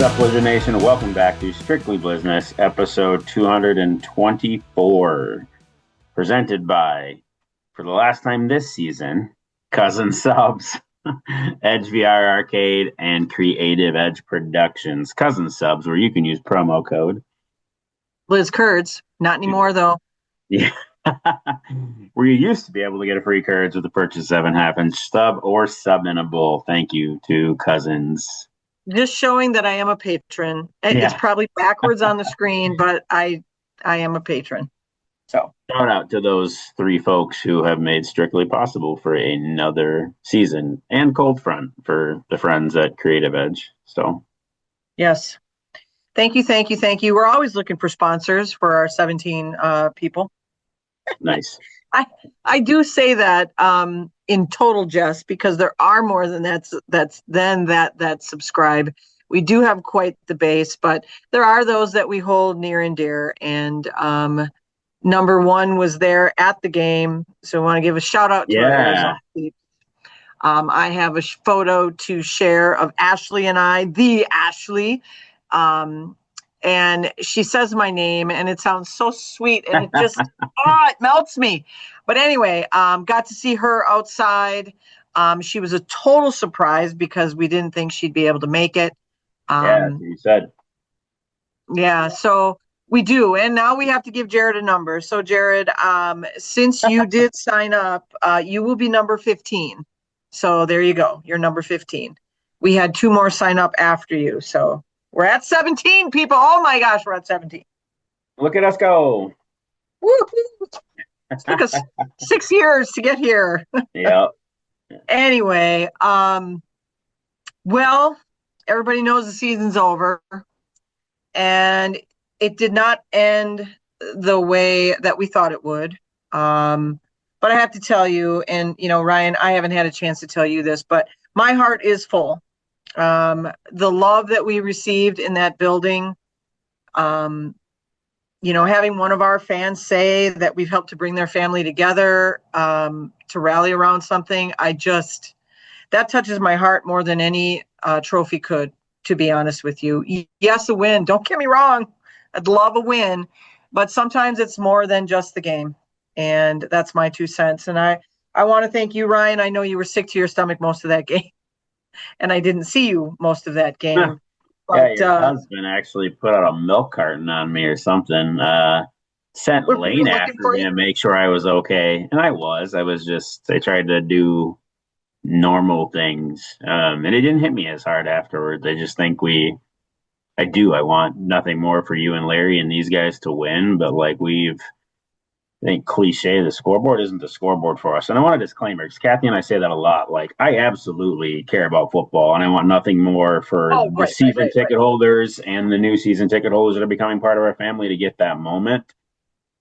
up, Blizzard Nation? Welcome back to Strictly Blizzness, episode 224, presented by, for the last time this season, Cousin Subs, Edge VR Arcade, and Creative Edge Productions. Cousin Subs, where you can use promo code Blizz Curds. Not anymore, though. Yeah. Where you used to be able to get a free Curds with the purchase of an half-inch sub or sub in a bowl. Thank you to Cousins. Just showing that I am a patron. Yeah. It's probably backwards on the screen, but I am a patron. So shout out to those three folks who have made Strictly possible for another season, and Cold Front for the friends at Creative Edge. So yes. Thank you. We're always looking for sponsors for our 17 people. Nice. I do say that in total jest, because there are more than that subscribe. We do have quite the base, but there are those that we hold near and dear. And number one was there at the game, so I want to give a shout out to our Arizona team. I have a photo to share of Ashley and I, the Ashley. And she says my name, and it sounds so sweet, and it just it melts me. But anyway, got to see her outside. She was a total surprise because we didn't think she'd be able to make it. You said. Yeah, so we do, and now we have to give Jared a number. So Jared, since you did sign up, you will be number 15. So there you go. You're number 15. We had 2 more sign up after you, so. We're at 17 people. Oh my gosh, we're at 17. Look at us go. Woo-hoo. It took us 6 years to get here. Yep. Anyway, well, everybody knows the season's over. And it did not end the way that we thought it would. But I have to tell you, and Ryan, I haven't had a chance to tell you this, but my heart is full. The love that we received in that building, having one of our fans say that we've helped to bring their family together, to rally around something, that touches my heart more than any trophy could, to be honest with you. Yes, a win. Don't get me wrong. I'd love a win, but sometimes it's more than just the game. And that's my 2 cents. And I want to thank you, Ryan. I know you were sick to your stomach most of that game. And I didn't see you most of that game. But, your husband actually put out a milk carton on me or something. Sent Lane after me to make sure I was okay. And I was. I tried to do normal things. And it didn't hit me as hard afterwards. I just think I want nothing more for you and Larry and these guys to win. But I think cliche, the scoreboard isn't the scoreboard for us. And I want a disclaimer, because Kathy and I say that a lot. I absolutely care about football, and I want nothing more for the season ticket holders and the new season ticket holders that are becoming part of our family to get that moment.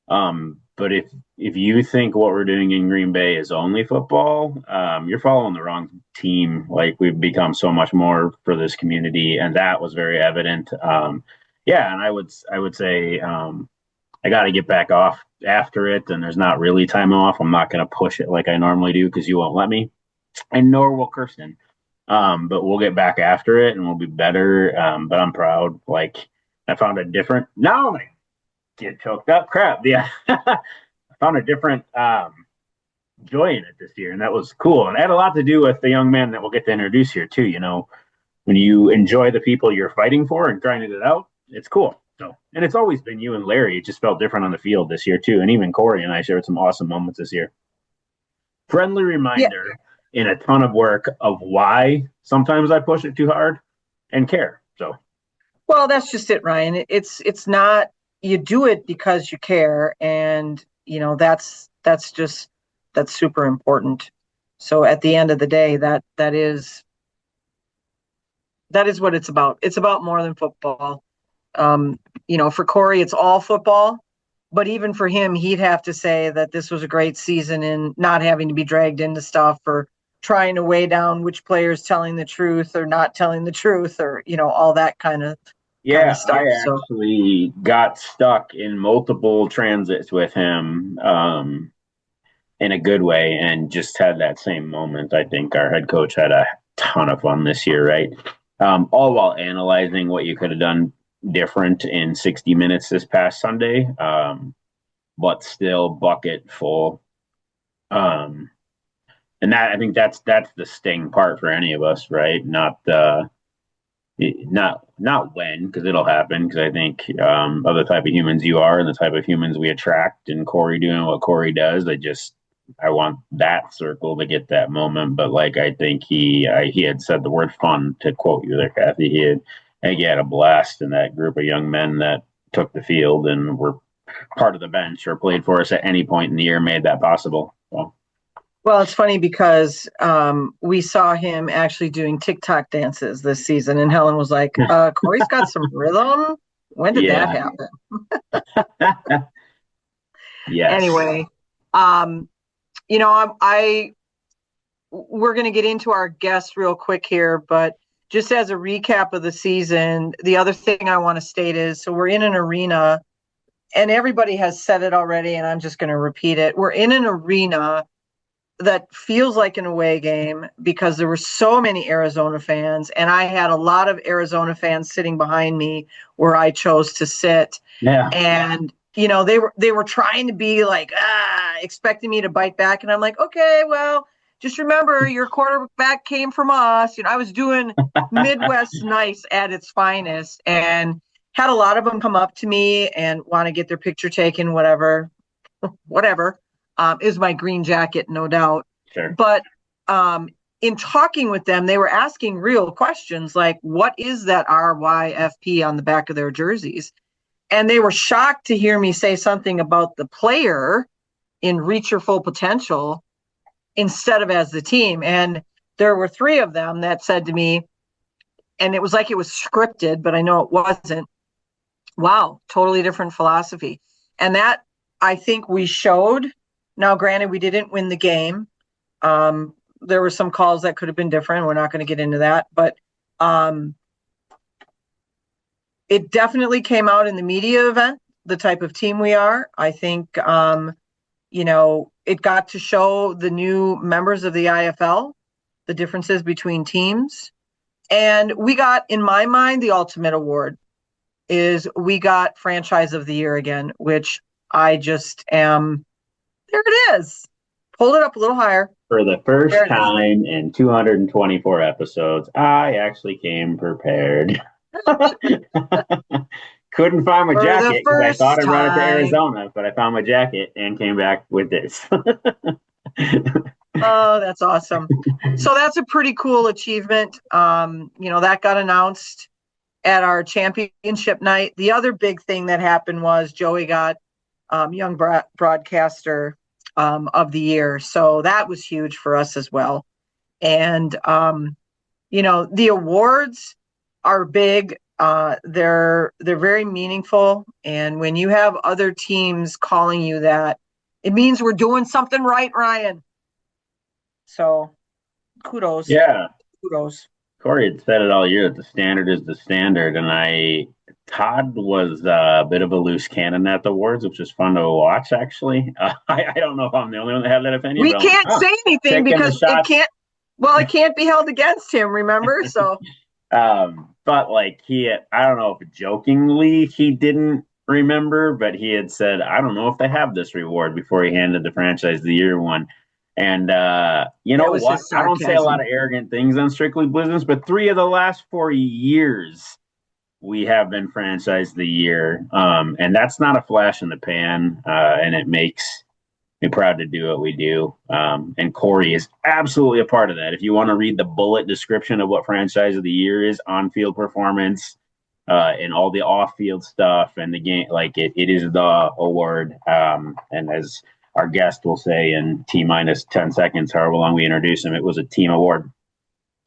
But if you think what we're doing in Green Bay is only football, you're following the wrong team. We've become so much more for this community, and that was very evident. And I would say I got to get back off after it, and there's not really time off. I'm not going to push it like I normally do because you won't let me, and nor will Kirsten. But we'll get back after it, and we'll be better. But I'm proud. I found a different. Now I get choked up. Crap. Yeah, I found a different joy in it this year, and that was cool. And it had a lot to do with the young man that we'll get to introduce here too. When you enjoy the people you're fighting for and grinding it out, it's cool. So, and it's always been you and Larry. It just felt different on the field this year too. And even Corey and I shared some awesome moments this year. Friendly reminder in a ton of work of why sometimes I push it too hard and care. So, well, that's just it, Ryan. It's not, you do it because you care. And that's super important. So at the end of the day, that is what it's about. It's about more than football. For Corey, it's all football, but even for him, he'd have to say that this was a great season in not having to be dragged into stuff or trying to weigh down which player's telling the truth or not telling the truth or, all that kind of stuff. I actually got stuck in multiple transits with him in a good way and just had that same moment. I think our head coach had a ton of fun this year, right? all while analyzing what you could have done different in 60 minutes this past Sunday, but still bucket full. Um, and that I think that's the sting part for any of us, right? Not when, because it'll happen. Because I think of the type of humans you are and the type of humans we attract, and Corey doing what Corey does, I want that circle to get that moment. But like I think he had said the word fun, to quote you there, Kathy. I think he had a blast in that group of young men that took the field and were part of the bench or played for us at any point in the year, made that possible. So. Well, it's funny because we saw him actually doing TikTok dances this season, and Helen was like, Corey's got some rhythm. When did that happen? Yes. Anyway, we're going to get into our guests real quick here, but just as a recap of the season, the other thing I want to state is, so we're in an arena, and everybody has said it already, and I'm just going to repeat it. We're in an arena that feels like an away game because there were so many Arizona fans, and I had a lot of Arizona fans sitting behind me where I chose to sit. Yeah. And they were trying to be like, expecting me to bite back, and I'm like, okay, well, just remember your quarterback came from us. I was doing Midwest nice at its finest, and had a lot of them come up to me and want to get their picture taken, whatever. Is my green jacket, no doubt. Sure. But in talking with them, they were asking real questions like, what is that RYFP on the back of their jerseys? And they were shocked to hear me say something about the player in reach your full potential instead of as the team. And there were 3 of them that said to me, and it was like it was scripted, but I know it wasn't, wow, totally different philosophy. And that, I think, we showed. Now, granted, we didn't win the game. There were some calls that could have been different. We're not going to get into that. But it definitely came out in the media event, the type of team we are. I think, it got to show the new members of the IFL, the differences between teams. And we got, in my mind, the ultimate award is we got Franchise of the Year again, which I just am... There it is. Hold it up a little higher. For the first time in 224 episodes, I actually came prepared. Couldn't find my jacket because I thought I'd run it to Arizona, but I found my jacket and came back with this. Oh, that's awesome. So that's a pretty cool achievement. That got announced at our championship night. The other big thing that happened was Joey got Young Broadcaster of the Year. So that was huge for us as well. And, the awards are big. They're very meaningful. And when you have other teams calling you that, it means we're doing something right, Ryan. So kudos. Yeah. Kudos. Corey had said it all year that the standard is the standard. And Todd was a bit of a loose cannon at the awards, which was fun to watch, actually. I don't know if I'm the only one that had that opinion. We can't say anything because it can't be held against him, remember? So, but I don't know if jokingly he didn't remember, but he had said, I don't know if they have this reward before he handed the Franchise of the Year one. And you know what? I don't say a lot of arrogant things on Strictly Blizzness, but 3 of the last 4 years we have been Franchise of the Year. And that's not a flash in the pan. And it makes me proud to do what we do. And Corey is absolutely a part of that. If you want to read the bullet description of what Franchise of the Year is, on-field performance, and all the off-field stuff and the game, it is the award. And as our guest will say in T-minus 10 seconds, however long we introduce him, it was a team award.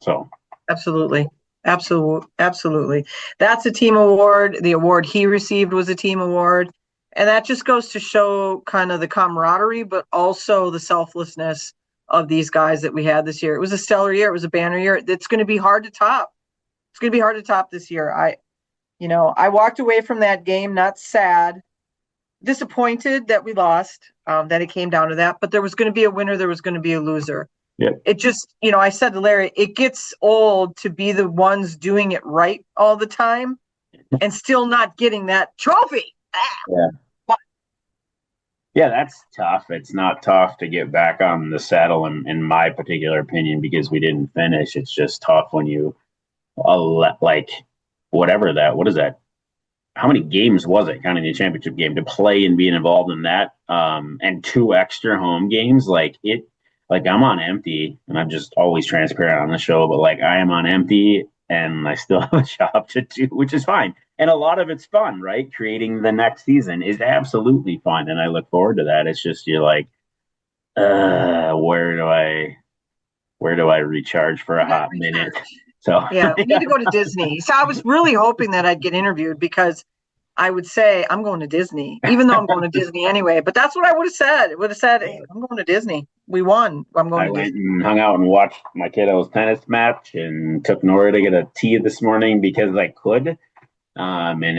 So absolutely. That's a team award. The award he received was a team award. And that just goes to show kind of the camaraderie, but also the selflessness of these guys that we had this year. It was a stellar year. It was a banner year. It's going to be hard to top. It's going to be hard to top this year. I walked away from that game not sad, disappointed that we lost, that it came down to that, but there was going to be a winner, there was going to be a loser. Yep. It just, I said to Larry, it gets old to be the ones doing it right all the time and still not getting that trophy. Yeah. Yeah, that's tough. It's not tough to get back on the saddle, in my particular opinion, because we didn't finish. It's just tough when you, like, whatever that, what is that? How many games was it, counting the championship game, to play and being involved in that? And two extra home games, like I'm on empty, and I'm just always transparent on the show, but like I am on empty and I still have a job to do, which is fine. And a lot of it's fun, right? Creating the next season is absolutely fun, and I look forward to that. It's just you're like, where do I recharge for a hot minute? So Yeah, we need to go to Disney. So I was really hoping that I'd get interviewed because I would say I'm going to Disney, even though I'm going to Disney anyway. But that's what I would have said. It would have said, "Hey, I'm going to Disney. We won. I'm going I to went Disney." and hung out and watched my kiddo's tennis match and took Nora to get a tea this morning because I could. And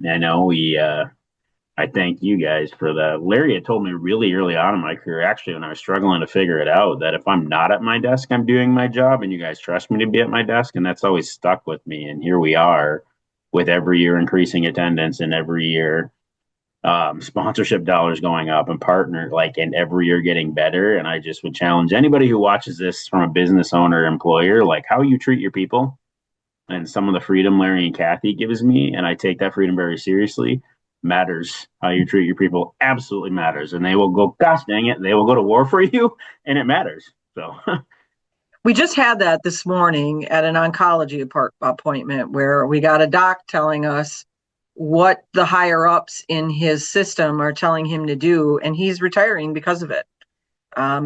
I know I thank you guys for that. Larry had told me really early on in my career, actually, when I was struggling to figure it out, that if I'm not at my desk, I'm doing my job, and you guys trust me to be at my desk, and that's always stuck with me. And here we are, with every year increasing attendance, and every year sponsorship dollars going up, and partner and every year getting better. And I just would challenge anybody who watches this from a business owner, employer, like how you treat your people, and some of the freedom Larry and Kathy gives me, and I take that freedom very seriously, matters. How you treat your people absolutely matters. And they will go, gosh dang it, they will go to war for you, and it matters. So We just had that this morning at an oncology appointment where we got a doc telling us what the higher ups in his system are telling him to do, and he's retiring because of it.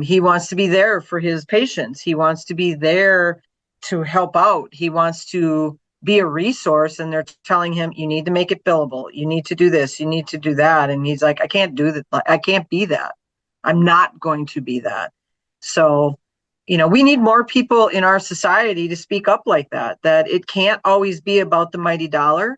He wants to be there for his patients. He wants to be there to help out. He wants to be a resource, and they're telling him, you need to make it billable. You need to do this. You need to do that. And he's like, I can't do that. I can't be that. I'm not going to be that. So, we need more people in our society to speak up like that, that it can't always be about the mighty dollar.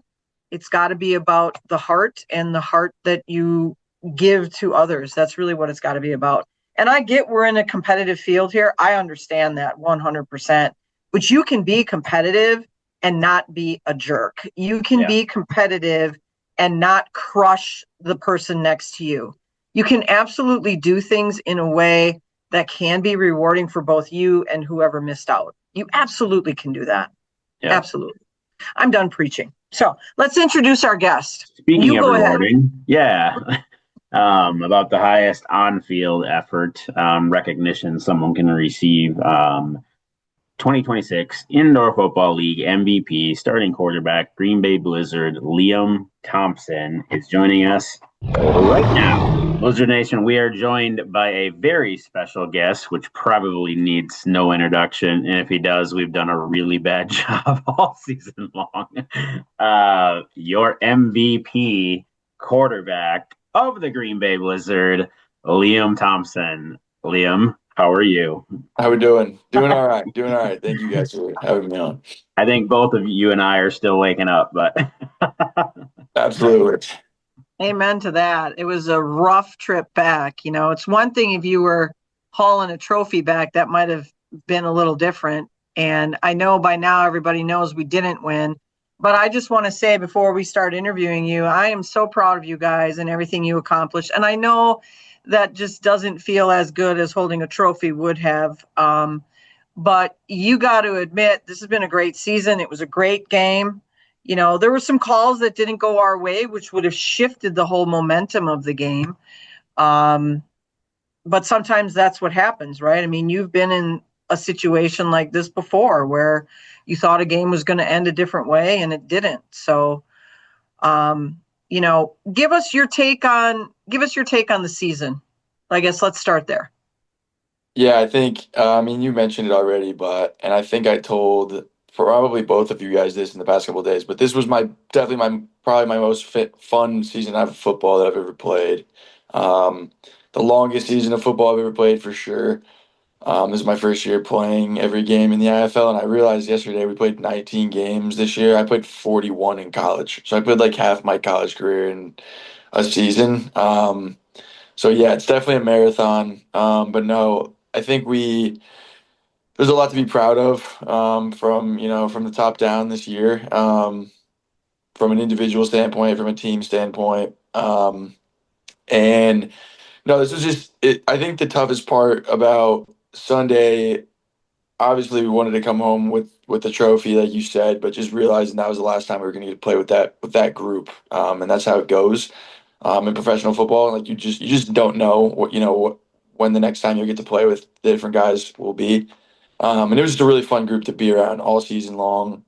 It's got to be about the heart, and the heart that you give to others. That's really what it's got to be about. And I get we're in a competitive field here. I understand that 100%. But you can be competitive and not be a jerk. You can be competitive and not crush the person next to you. You can absolutely do things in a way that can be rewarding for both you and whoever missed out. You absolutely can do that. Yeah. Absolutely. I'm done preaching. So let's introduce our guest. Speaking of rewarding, about the highest on-field effort recognition someone can receive. 2026 Indoor Football League MVP, starting quarterback, Green Bay Blizzard, Liam Thompson, is joining us right now. Blizzard Nation, we are joined by a very special guest, which probably needs no introduction. And if he does, we've done a really bad job all season long. Your MVP quarterback of the Green Bay Blizzard, Liam Thompson. Liam, how are you? How we doing? Doing all right. Doing all right. Thank you guys for having me on. I think both of you and I are still waking up, but absolutely. Amen to that. It was a rough trip back. It's one thing if you were hauling a trophy back, that might have been a little different. And I know by now everybody knows we didn't win. But I just want to say before we start interviewing you, I am so proud of you guys and everything you accomplished. And I know that just doesn't feel as good as holding a trophy would have. But you got to admit, this has been a great season. It was a great game. There were some calls that didn't go our way, which would have shifted the whole momentum of the game. But sometimes that's what happens, right? I mean, you've been in a situation like this before where you thought a game was going to end a different way and it didn't. So, give us your take on the season. I guess let's start there. Yeah, I think, you mentioned it already, and I think I told probably both of you guys this in the past couple of days, but this was probably my most fun season of football that I've ever played. The longest season of football I've ever played for sure. This is my first year playing every game in the IFL, and I realized yesterday we played 19 games this year. I played 41 in college, so I played like half my college career in a season. So yeah, it's definitely a marathon. But no, I think there's a lot to be proud of from the top down this year, from an individual standpoint, from a team standpoint. And no, this was just it. I think the toughest part about Sunday, obviously, we wanted to come home with the trophy, like you said, but just realizing that was the last time we were going to get to play with that group, and that's how it goes in professional football. Like you just don't know when the next time you'll get to play with the different guys will be. And it was just a really fun group to be around all season long.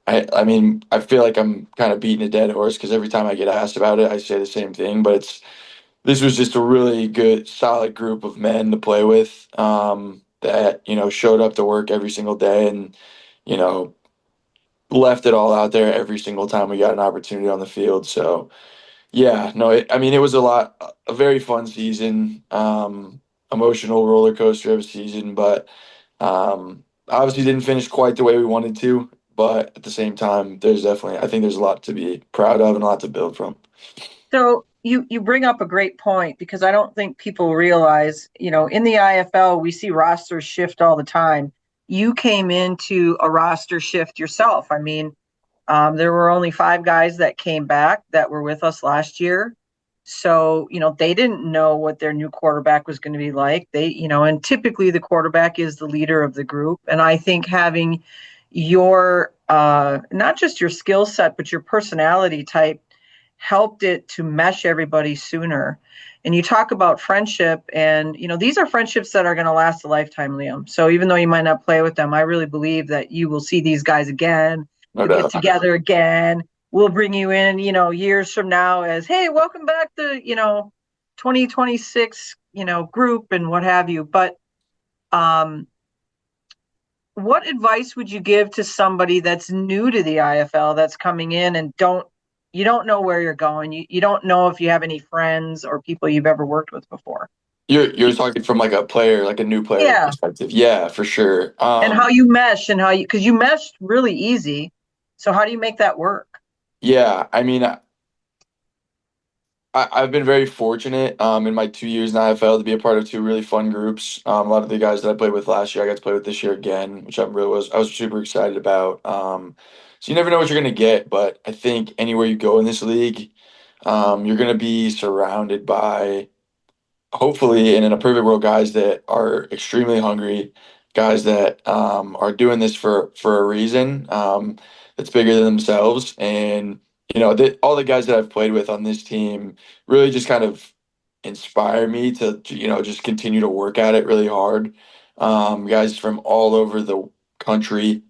I mean, I feel like I'm kind of beating a dead horse because every time I get asked about it, I say the same thing. But this was just a really good, solid group of men to play with, that showed up to work every single day and you know left it all out there every single time we got an opportunity on the field. So yeah, no, I mean it was a very fun season, emotional roller coaster of a season, but obviously didn't finish quite the way we wanted to. But at the same time, I think there's a lot to be proud of and a lot to build from. So you bring up a great point because I don't think people realize, in the IFL, we see rosters shift all the time. You came into a roster shift yourself. I mean, there were only 5 guys that came back that were with us last year. So, they didn't know what their new quarterback was going to be like. And typically the quarterback is the leader of the group. And I think having your, not just your skill set, but your personality type helped it to mesh everybody sooner. And you talk about friendship, and these are friendships that are going to last a lifetime, Liam. So even though you might not play with them, I really believe that you will see these guys again. No You'll get doubt. together again. We'll bring you in, years from now as, hey, welcome back to 2026 group and what have you. But what advice would you give to somebody that's new to the IFL, that's coming in and you don't know where you're going. You don't know if you have any friends or people you've ever worked with before. You're talking from like a player, like a new player Yeah. perspective. Yeah, for sure. And how you mesh because you meshed really easy. So how do you make that work? Yeah, I mean, I've been very fortunate in my 2 years in the IFL to be a part of two really fun groups. A lot of the guys that I played with last year, I got to play with this year again, which I was super excited about. So you never know what you're gonna get, but I think anywhere you go in this league, you're gonna be surrounded by, hopefully, and in a perfect world, guys that are extremely hungry, guys that are doing this for a reason, that's bigger than themselves. And all the guys that I've played with on this team really just kind of inspire me to just continue to work at it really hard. Guys from all over the country.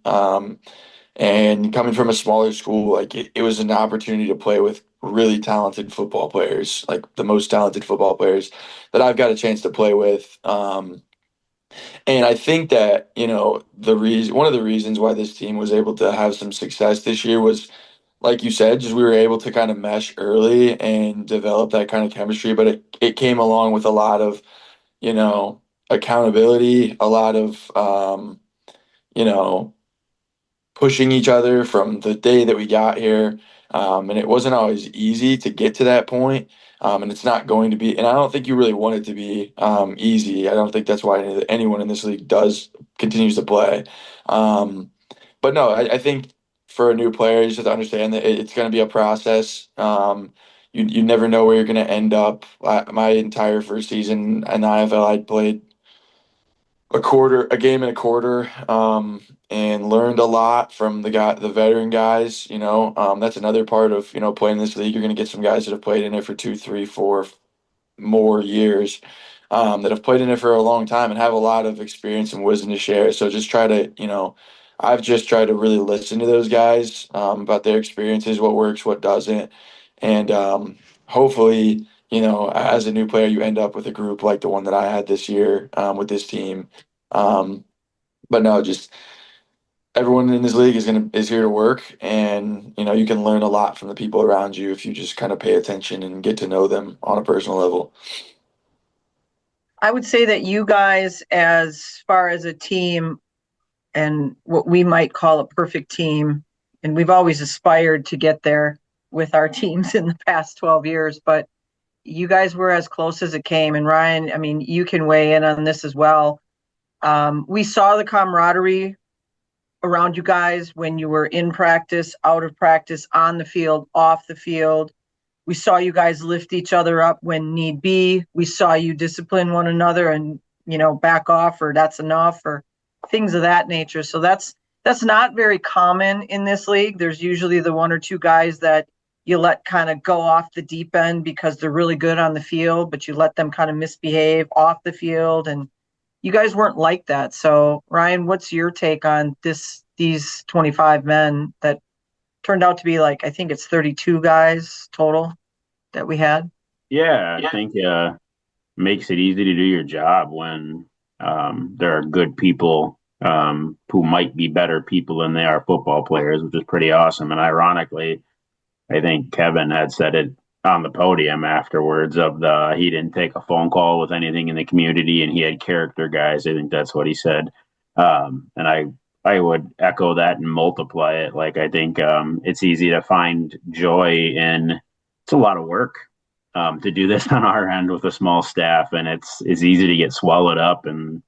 And coming from a smaller school, like it was an opportunity to play with really talented football players, like the most talented football players that I've got a chance to play with. And I think that, one of the reasons why this team was able to have some success this year was, like you said, just we were able to kind of mesh early and develop that kind of chemistry. But it came along with a lot of, accountability, a lot of, you know, pushing each other from the day that we got here. And it wasn't always easy to get to that point. And it's not going to be, and I don't think you really want it to be easy. I don't think that's why anyone in this league continues to play. But no, I think for a new player, you just have to understand that it's going to be a process. You never know where you're going to end up. My entire first season in the IFL, I played a game and a quarter, and learned a lot from the veteran guys. That's another part of playing this league. You're going to get some guys that have played in it for 2, 3, 4 more years, that have played in it for a long time and have a lot of experience and wisdom to share. So just try to, I've just tried to really listen to those guys, about their experiences, what works, what doesn't, and hopefully, as a new player, you end up with a group like the one that I had this year, with this team. Um, but no, just everyone in this league is here to work, and you can learn a lot from the people around you if you just kind of pay attention and get to know them on a personal level. I would say that you guys, as far as a team and what we might call a perfect team, and we've always aspired to get there with our teams in the past 12 years, but you guys were as close as it came. And Ryan, I mean, you can weigh in on this as well. We saw the camaraderie around you guys when you were in practice, out of practice, on the field, off the field. We saw you guys lift each other up when need be. We saw you discipline one another and, back off, or that's enough, or things of that nature. So that's not very common in this league. There's usually the one or two guys that you let kind of go off the deep end because they're really good on the field, but you let them kind of misbehave off the field. And you guys weren't like that. So Ryan, what's your take on these 25 men that turned out to be like, I think it's 32 guys total that we had? Yeah, I think makes it easy to do your job when there are good people who might be better people than they are football players, which is pretty awesome. And ironically, I think Kevin had said it on the podium afterwards he didn't take a phone call with anything in the community and he had character guys. I think that's what he said. And I would echo that and multiply it. Like, I think it's easy to find joy in, it's a lot of work to do this on our end with a small staff, and it's easy to get swallowed up and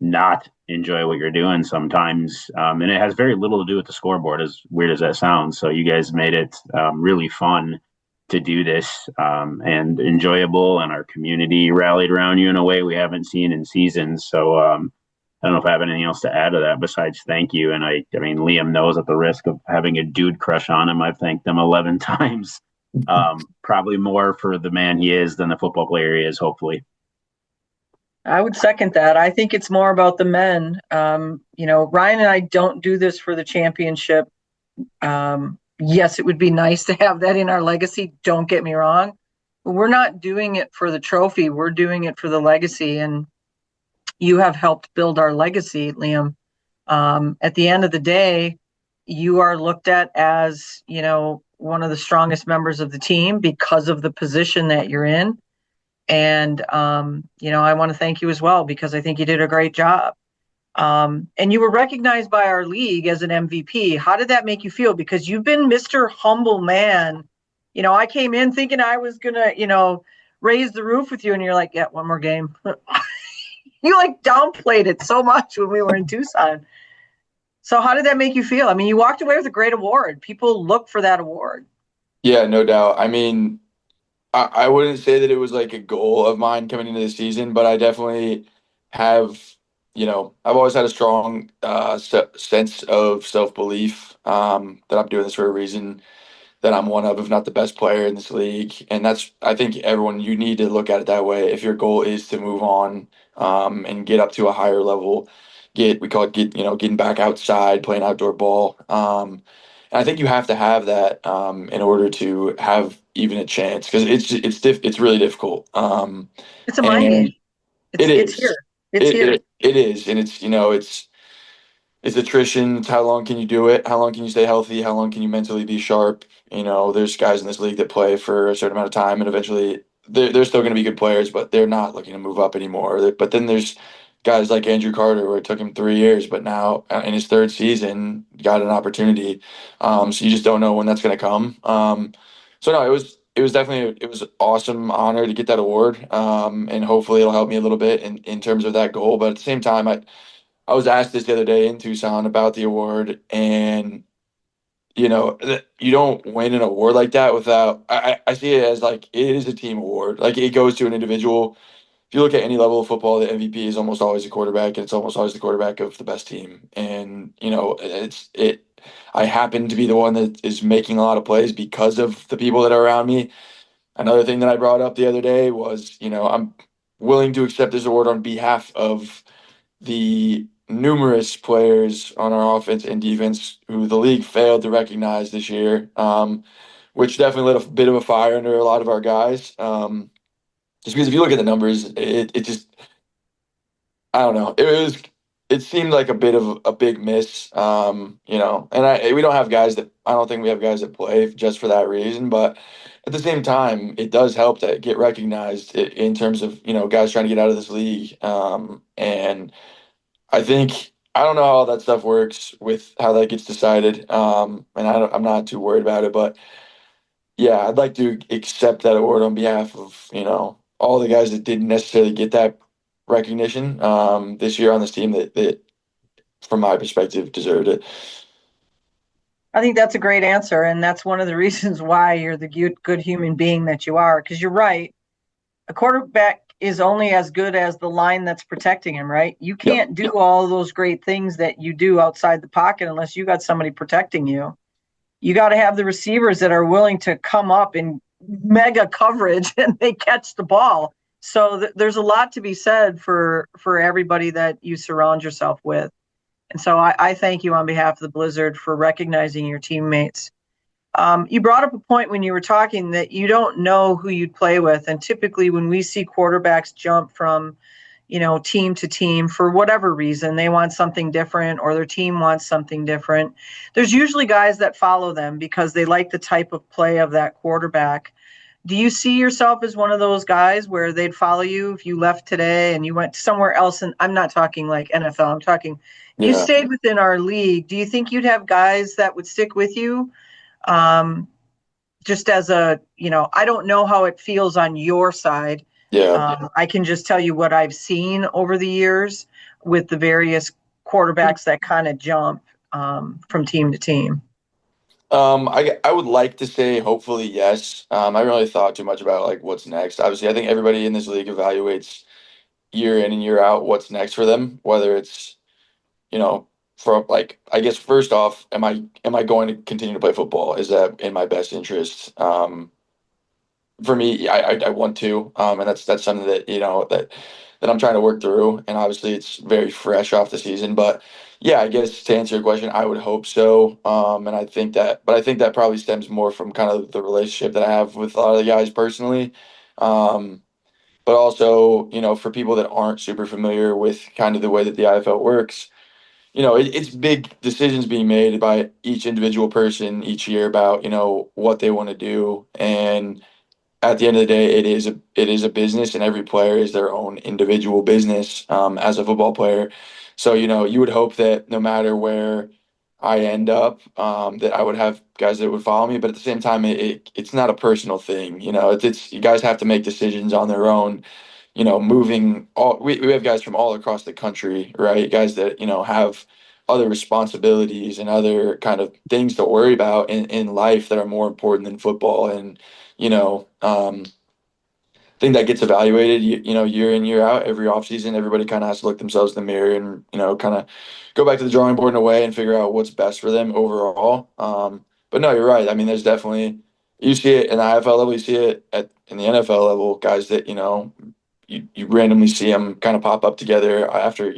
not enjoy what you're doing sometimes. And it has very little to do with the scoreboard, as weird as that sounds. So you guys made it really fun to do this and enjoyable, and our community rallied around you in a way we haven't seen in seasons. So I don't know if I have anything else to add to that besides thank you. And I mean, Liam knows at the risk of having a dude crush on him, I've thanked him 11 times. Probably more for the man he is than the football player he is, hopefully. I would second that. I think it's more about the men. Ryan and I don't do this for the championship. Yes, it would be nice to have that in our legacy. Don't get me wrong. But we're not doing it for the trophy. We're doing it for the legacy. And you have helped build our legacy, Liam. At the end of the day, you are looked at as, one of the strongest members of the team because of the position that you're in. And, I want to thank you as well, because I think you did a great job. And you were recognized by our league as an MVP. How did that make you feel? Because you've been Mr. Humble Man. I came in thinking I was going to, raise the roof with you. And you're like, yeah, one more game. You downplayed it so much when we were in Tucson. So how did that make you feel? I mean, you walked away with a great award. People look for that award. Yeah, no doubt. I mean, I wouldn't say that it was like a goal of mine coming into the season, but I definitely have, I've always had a strong sense of self-belief that I'm doing this for a reason, that I'm one of, if not the best player in this league. And I think you need to look at it that way. If your goal is to move on and get up to a higher level, getting back outside, playing outdoor ball. And I think you have to have that in order to have even a chance, because it's really difficult. It's a mind game. It's here. It's here. It is, and it's attrition. It's how long can you do it? How long can you stay healthy? How long can you mentally be sharp? There's guys in this league that play for a certain amount of time, and eventually they're still going to be good players, but they're not looking to move up anymore. But then there's guys like Andrew Carter, where it took him 3 years, but now in his third season, got an opportunity. So you just don't know when that's going to come. So no, it was definitely it was an awesome honor to get that award, and hopefully it'll help me a little bit in terms of that goal. But at the same time, I was asked this the other day in Tucson about the award, and you don't win an award like that without. I see it as like it is a team award. Like, it goes to an individual. If you look at any level of football, the MVP is almost always the quarterback, and it's almost always the quarterback of the best team. And I happen to be the one that is making a lot of plays because of the people that are around me. Another thing that I brought up the other day was, I'm willing to accept this award on behalf of the numerous players on our offense and defense who the league failed to recognize this year, which definitely lit a bit of a fire under a lot of our guys. Just because if you look at the numbers, it just, I don't know. It seemed like a bit of a big miss, and we don't have guys that, I don't think we have guys that play just for that reason, but at the same time, it does help to get recognized in terms of, guys trying to get out of this league. And I don't know how all that stuff works with how that gets decided. And I'm not too worried about it, but yeah, I'd like to accept that award on behalf of all the guys that didn't necessarily get that recognition this year on this team that from my perspective deserved it. I think that's a great answer, and that's one of the reasons why you're the good human being that you are. Because you're right, a quarterback is only as good as the line that's protecting him, right? You Yep. can't do all those great things that you do outside the pocket unless you got somebody protecting you. You got to have the receivers that are willing to come up in mega coverage and they catch the ball. So there's a lot to be said for everybody that you surround yourself with. And so I thank you on behalf of the Blizzard for recognizing your teammates. You brought up a point when you were talking that you don't know who you'd play with. And typically when we see quarterbacks jump from, team to team for whatever reason, they want something different or their team wants something different. There's usually guys that follow them because they like the type of play of that quarterback. Do you see yourself as one of those guys where they'd follow you if you left today and you went somewhere else? And I'm not talking like NFL, I'm talking, you Yeah. stayed within our league. Do you think you'd have guys that would stick with you? Just as I don't know how it feels on your side. Yeah. I can just tell you what I've seen over the years with the various quarterbacks that kind of jump from team to team. I would like to say hopefully yes. I haven't really thought too much about like what's next. Obviously, I think everybody in this league evaluates year in and year out what's next for them, whether it's for like I guess first off, am I going to continue to play football? Is that in my best interest? For me, I want to, and that's something that that I'm trying to work through. And obviously, it's very fresh off the season, but yeah, I guess to answer your question, I would hope so. And I think that probably stems more from kind of the relationship that I have with a lot of the guys personally. Um, but also, for people that aren't super familiar with kind of the way that the IFL works, it's big decisions being made by each individual person each year about, what they want to do. And at the end of the day, it is a business, and every player is their own individual business as a football player. So you would hope that no matter where I end up, that I would have guys that would follow me. But at the same time, it's not a personal thing. It's you guys have to make decisions on their own. Moving all we have guys from all across the country, right? Guys that have other responsibilities and other kind of things to worry about in life that are more important than football. And think that gets evaluated, year in, year out, every offseason. Everybody kind of has to look themselves in the mirror and, kind of go back to the drawing board in a way and figure out what's best for them overall. But no, you're right. I mean, there's definitely, you see it in the IFL level, you see it in the NFL level, guys that, you randomly see them kind of pop up together after,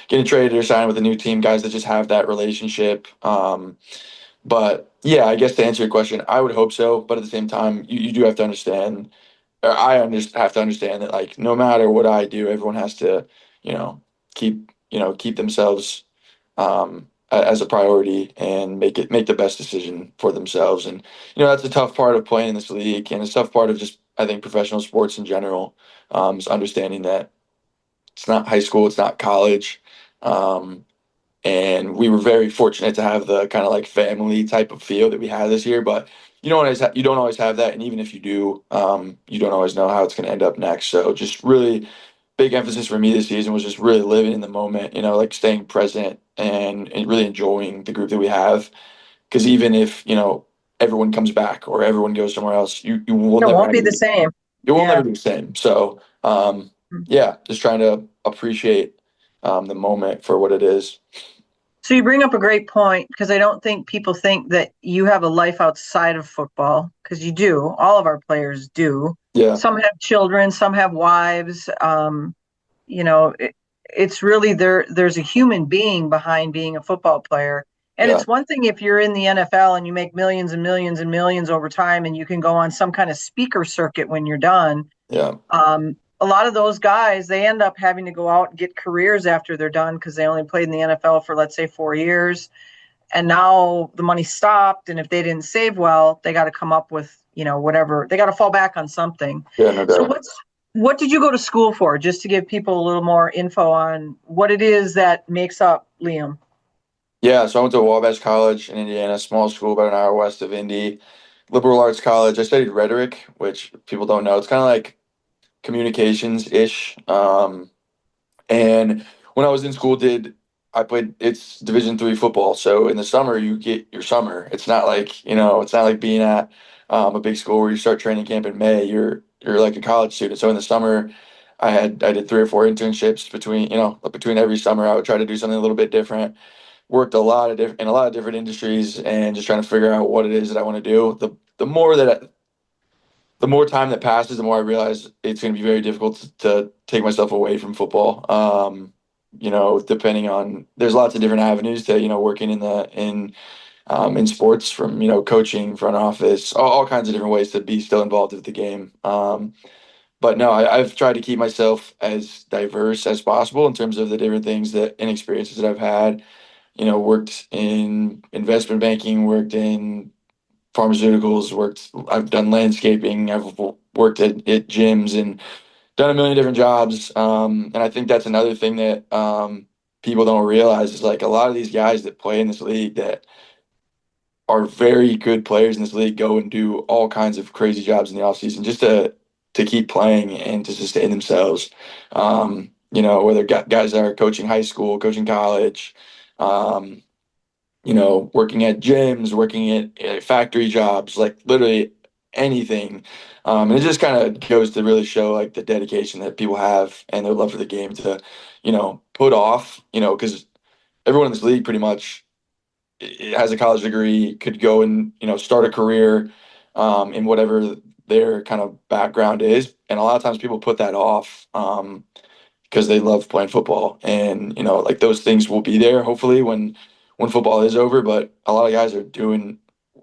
getting traded or signed with a new team, guys that just have that relationship. But yeah, I guess to answer your question, I would hope so. But at the same time, you do have to understand, or have to understand that like no matter what I do, everyone has to, keep themselves as a priority and make the best decision for themselves. And that's a tough part of playing in this league, and it's a tough part of just I think professional sports in general. Is understanding that it's not high school, it's not college. And we were very fortunate to have the kind of like family type of feel that we had this year. But you don't always have that, and even if you do, you don't always know how it's going to end up next. So just really big emphasis for me this season was just really living in the moment. Like staying present and really enjoying the group that we have. Because even if everyone comes back or everyone goes somewhere else, you will It never won't have be the same. it will Yeah. never be the same. So yeah, just trying to appreciate the moment for what it is. So you bring up a great point because I don't think people think that you have a life outside of football because you do. All of our players do. Yeah. Some have children, some have wives. You know, it's really there's a human being behind being a football player. And Yeah. it's one thing if you're in the NFL and you make millions and millions and millions over time and you can go on some kind of speaker circuit when you're done. Yeah. A lot of those guys, they end up having to go out and get careers after they're done because they only played in the NFL for, let's say, 4 years. And now the money stopped. And if they didn't save well, they got to come up with, whatever. They got to fall back on something. Yeah, no So doubt. what did you go to school for? Just to give people a little more info on what it is that makes up Liam. Yeah, so I went to Wabash College in Indiana, small school about an hour west of Indy. Liberal arts college. I studied rhetoric, which people don't know. It's kind of like communications ish. And when I was in school, I played it's Division III football. So in the summer, you get your summer. It's not like it's not like being at a big school where you start training camp in May. You're like a college student. So in the summer, I did 3 or 4 internships between every summer. I would try to do something a little bit different. Worked in a lot of different industries, and just trying to figure out what it is that I want to do. The more time that passes, the more I realize it's going to be very difficult to take myself away from football. Depending on there's lots of different avenues to working in sports, from coaching, front office, all kinds of different ways to be still involved with the game. But no, I've tried to keep myself as diverse as possible in terms of the different things and experiences that I've had. Worked in investment banking, worked in pharmaceuticals, I've done landscaping, I've worked at gyms and done a million different jobs. And I think that's another thing that people don't realize is like a lot of these guys that play in this league that are very good players in this league go and do all kinds of crazy jobs in the offseason just to keep playing and to sustain themselves. Whether guys that are coaching high school, coaching college, um, working at gyms, working at factory jobs, like literally anything. And it just kind of goes to really show like the dedication that people have and their love for the game to, put off, because everyone in this league pretty much has a college degree, could go and, start a career in whatever their kind of background is. And a lot of times people put that off. Because they love playing football, and like those things will be there hopefully when football is over. But a lot of guys are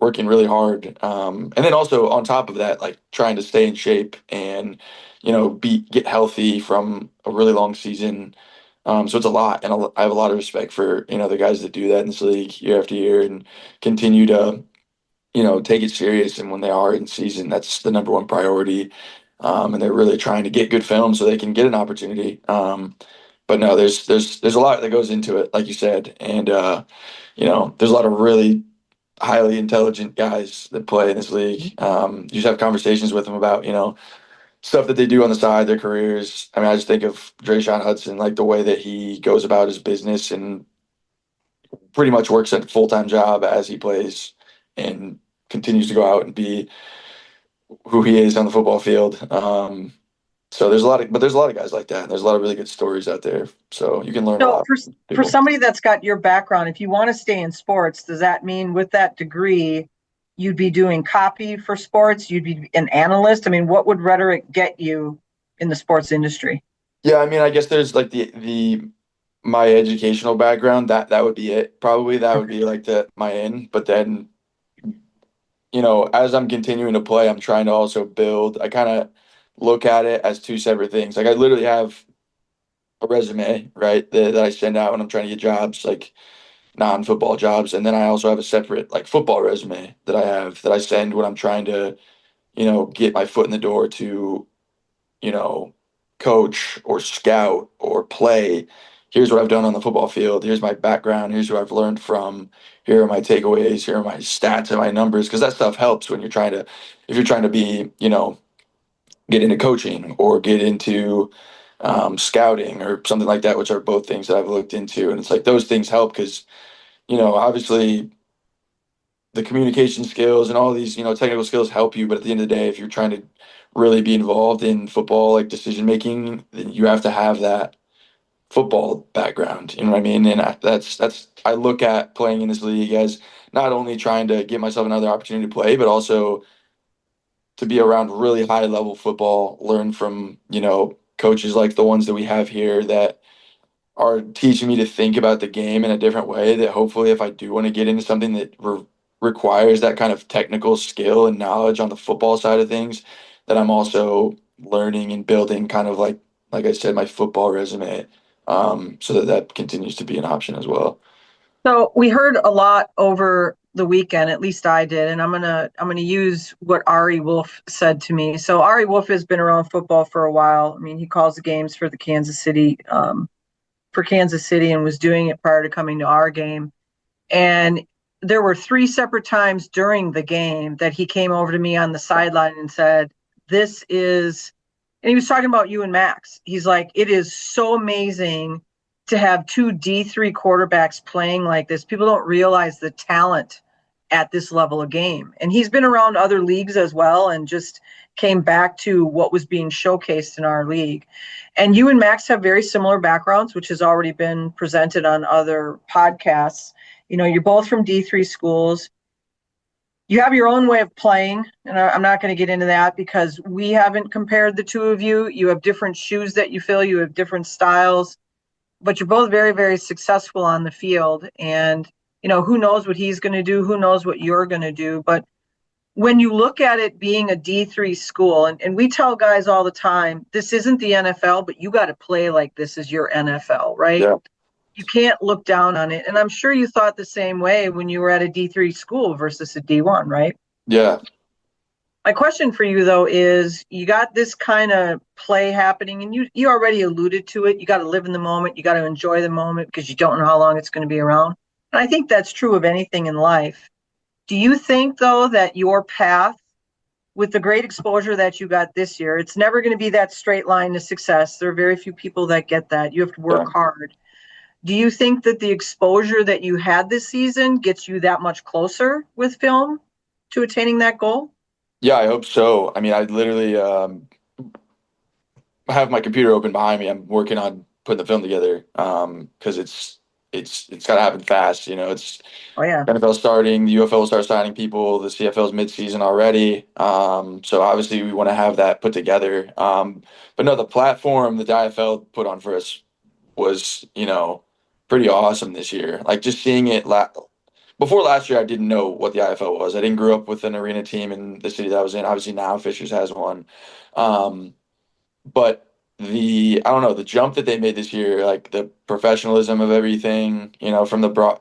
working really hard, and then also on top of that, like trying to stay in shape and get healthy from a really long season. So it's a lot, and I have a lot of respect for the guys that do that in this league year after year and continue to take it serious. And when they are in season, that's the number one priority. And they're really trying to get good film so they can get an opportunity. But no, there's a lot that goes into it, like you said, and there's a lot of really highly intelligent guys that play in this league. You just have conversations with them about stuff that they do on the side of their careers. I mean, I just think of Drayshawn Hudson, like the way that he goes about his business and pretty much works a full-time job as he plays and continues to go out and be who he is on the football field. So there's a lot of guys like that. And there's a lot of really good stories out there. So you can learn a So lot from for people. somebody that's got your background, if you want to stay in sports, does that mean with that degree, you'd be doing copy for sports? You'd be an analyst? I mean, what would rhetoric get you in the sports industry? Yeah, I mean, I guess there's like the my educational background, that would be it. Probably that would Okay. be like my in. But then, as I'm continuing to play, I'm trying to also build. I kind of look at it as two separate things. Like I literally have a resume, right, that I send out when I'm trying to get jobs, like non-football jobs, and then I also have a separate like football resume that I send when I'm trying to, get my foot in the door to, you know, coach or scout or play. Here's what I've done on the football field. Here's my background. Here's who I've learned from. Here are my takeaways. Here are my stats and my numbers. Because that stuff helps when if you're trying to be, get into coaching or get into scouting or something like that, which are both things that I've looked into. And it's like those things help because, obviously the communication skills and all these, technical skills help you. But at the end of the day, if you're trying to really be involved in football, like decision making, then you have to have that football background. You know what I mean? And I look at playing in this league as not only trying to get myself another opportunity to play, but also to be around really high level football, learn from, coaches like the ones that we have here that are teaching me to think about the game in a different way, that hopefully if I do want to get into something that requires that kind of technical skill and knowledge on the football side of things, that I'm also learning and building kind of like I said, my football resume, so that continues to be an option as well. So we heard a lot over the weekend, at least I did, and I'm gonna use what Ari Wolf said to me. So Ari Wolf has been around football for a while. I mean, he calls the games for Kansas City and was doing it prior to coming to our game. And there were 3 separate times during the game that he came over to me on the sideline and said, "This is And he was talking about you and Max. He's like, it is so amazing to have two D3 quarterbacks playing like this. People don't realize the talent at this level of game. And he's been around other leagues as well and just came back to what was being showcased in our league. And you and Max have very similar backgrounds, which has already been presented on other podcasts. You know, you're both from D3 schools. You have your own way of playing, and I'm not going to get into that because we haven't compared the two of you. You have different shoes that you fill, you have different styles, but you're both very, very successful on the field. And, you know, who knows what he's going to do? Who knows what you're going to do? But when you look at it being a D3 school, and we tell guys all the time, this isn't the NFL, but you got to play like this is your NFL, right? Yeah. You can't look down on it. And I'm sure you thought the same way when you were at a D3 school versus a D1, right? Yeah. My question for you, though, is you got this kind of play happening, and you already alluded to it. You got to live in the moment. You got to enjoy the moment because you don't know how long it's going to be around. And I think that's true of anything in life. Do you think, though, that your path, with the great exposure that you got this year, it's never going to be that straight line to success. There are very few people that get that. You have to work hard. Do you think that the exposure that you had this season gets you that much closer with film to attaining that goal? Yeah, I hope so. I mean, I literally have my computer open behind me. I'm working on putting the film together because it's got to happen fast. You know, it's Oh, yeah. NFL starting, the UFL will start signing people, the CFL's midseason already. So obviously we want to have that put together. But no, the platform that the IFL put on for us was, you know, pretty awesome this year. Like just seeing it before last year, I didn't know what the IFL was. I didn't grow up with an arena team in the city that I was in. Obviously now Fishers has one. But I don't know, the jump that they made this year, like the professionalism of everything, you know, from the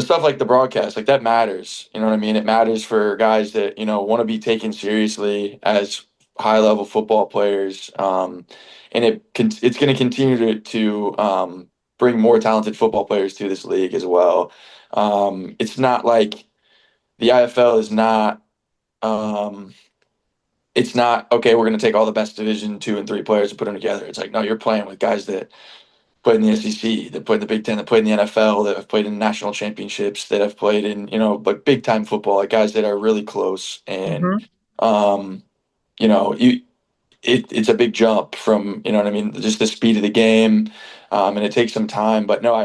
stuff like the broadcast, like that matters. You know what I mean? It matters for guys that, you know, want to be taken seriously as high level football players. And it's going to continue to bring more talented football players to this league as well. It's not like the IFL is not. It's not okay. We're going to take all the best Division 2 and 3 players and put them together. It's like no, you're playing with guys that played in the SEC, that played in the Big Ten, that played in the NFL, that have played in national championships, that have played in, you know, like big time football, like guys that are really close. And, Mm-hmm. you know, it's a big jump from, you know what I mean, just the speed of the game. And it takes some time. But no,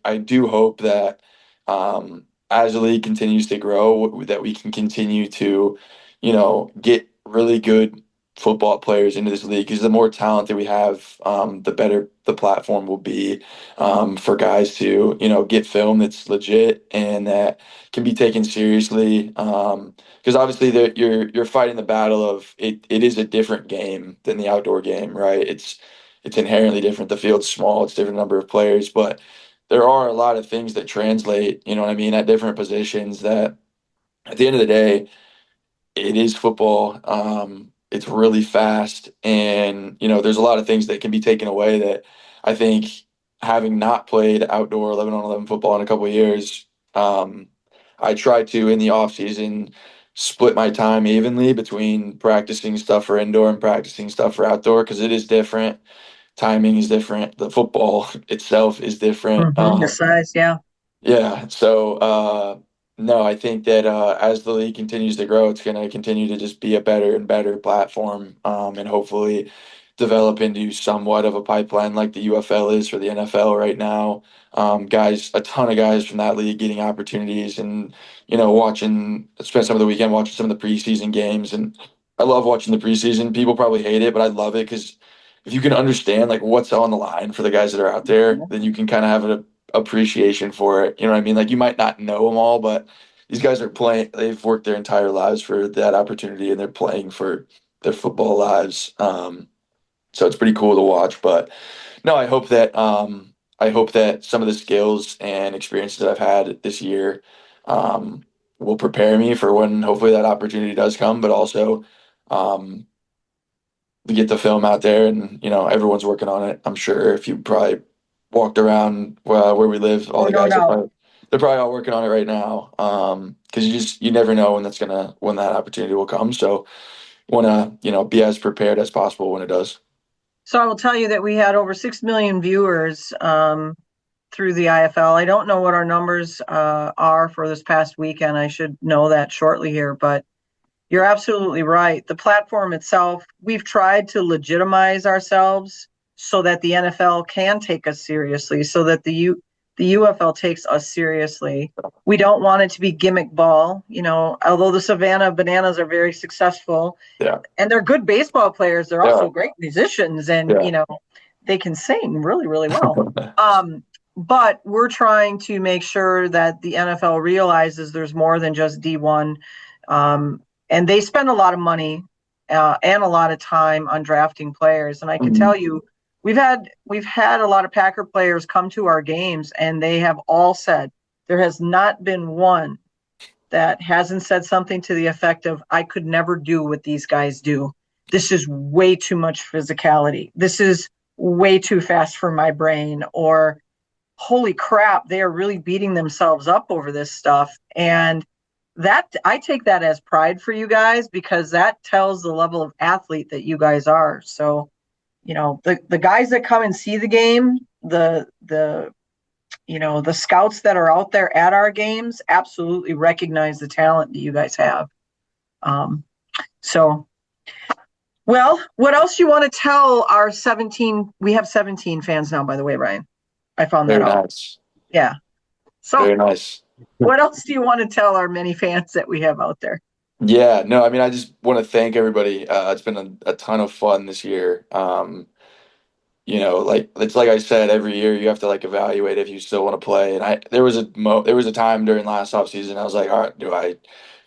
I do hope that as the league continues to grow, that we can continue to, you know, get really good football players into this league because the more talent that we have, the better the platform will be for guys to, you know, get film that's legit and that can be taken seriously. Because obviously you're fighting the battle of it is a different game than the outdoor game, right? It's inherently different. The field's small, it's a different number of players, but there are a lot of things that translate, you know what I mean, at different positions that at the end of the day, it is football. It's really fast, and you know, there's a lot of things that can be taken away that I think having not played outdoor 11 on 11 football in a couple of years, I try to in the off season split my time evenly between practicing stuff for indoor and practicing stuff for outdoor because it is different. Timing is different. The football itself is different. Mm-hmm. The size, yeah. Yeah, so no, I think that as the league continues to grow, it's going to continue to just be a better and better platform, and hopefully develop into somewhat of a pipeline like the UFL is for the NFL right now. Guys, a ton of guys from that league getting opportunities, and you know, spend some of the weekend watching some of the preseason games, and I love watching the preseason. People probably hate it, but I love it because if you can understand like what's on the line for the guys that are out there, then you can kind of have an appreciation for it. You know what I mean? Like you might not know them all, but these guys are playing. They've worked their entire lives for that opportunity, and they're playing for their football lives. So it's pretty cool to watch. But no, I hope that some of the skills and experiences that I've had this year will prepare me for when hopefully that opportunity does come. But also to get the film out there, and you know everyone's working on it. I'm sure if you probably walked around where we live, all Oh, the no guys doubt. they're probably all working on it right now. Because you never know when that opportunity will come. So want to, be as prepared as possible when it does. So I will tell you that we had over 6 million viewers through the IFL. I don't know what our numbers are for this past weekend. I should know that shortly here, but you're absolutely right. The platform itself, we've tried to legitimize ourselves so that the NFL can take us seriously, so that the UFL takes us seriously. We don't want it to be gimmick ball. Although the Savannah Bananas are very successful, Yeah. and they're good baseball players, they're also great musicians, and they can sing really, really well. But we're trying to make sure that the NFL realizes there's more than just D1. And they spend a lot of money and a lot of time on drafting players. And I can tell you, we've had a lot of Packer players come to our games, and they have all said there has not been one that hasn't said something to the effect of, I could never do what these guys do. This is way too much physicality. This is way too fast for my brain. Or, holy crap, they are really beating themselves up over this stuff. And that, I take that as pride for you guys, because that tells the level of athlete that you guys are. So, the guys that come and see the game, the scouts that are out there at our games absolutely recognize the talent that you guys have. Well, what else you want to tell our 17? We have 17 fans now, by the way, Ryan. I found that out. Nice. Yeah. So very nice. What else do you want to tell our many fans that we have out there? Yeah, no, I mean, I just want to thank everybody. It's been a ton of fun this year. It's like I said, every year you have to evaluate if you still want to play. And there was a time during last offseason I was like, all right, do I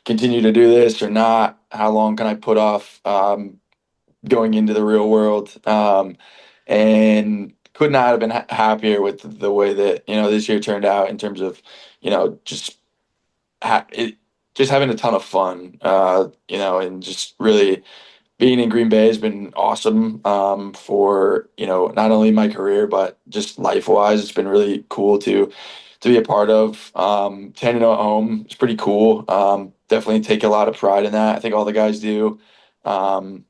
continue to do this or not? How long can I put off going into the real world? And could not have been happier with the way that this year turned out in terms of just just having a ton of fun. And just really being in Green Bay has been awesome for not only my career but just life wise. It's been really cool to be a part of. 10-0 at home is pretty cool. Definitely take a lot of pride in that. I think all the guys do. And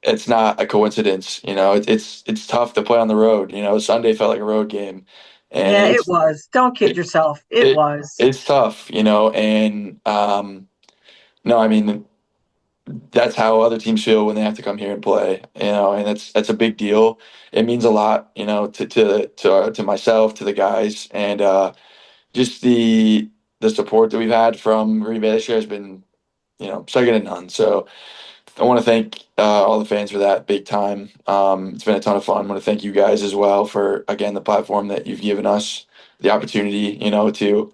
it's not a coincidence. It's tough to play on the road. Sunday felt like a road game. And yeah, it was. Don't kid yourself. It was. It's tough, and no, I mean that's how other teams feel when they have to come here and play, and that's a big deal. It means a lot, to myself, to the guys, and just the support that we've had from Green Bay this year has been, second to none. So I want to thank all the fans for that big time. It's been a ton of fun. I want to thank you guys as well for, again, the platform that you've given us, the opportunity, to.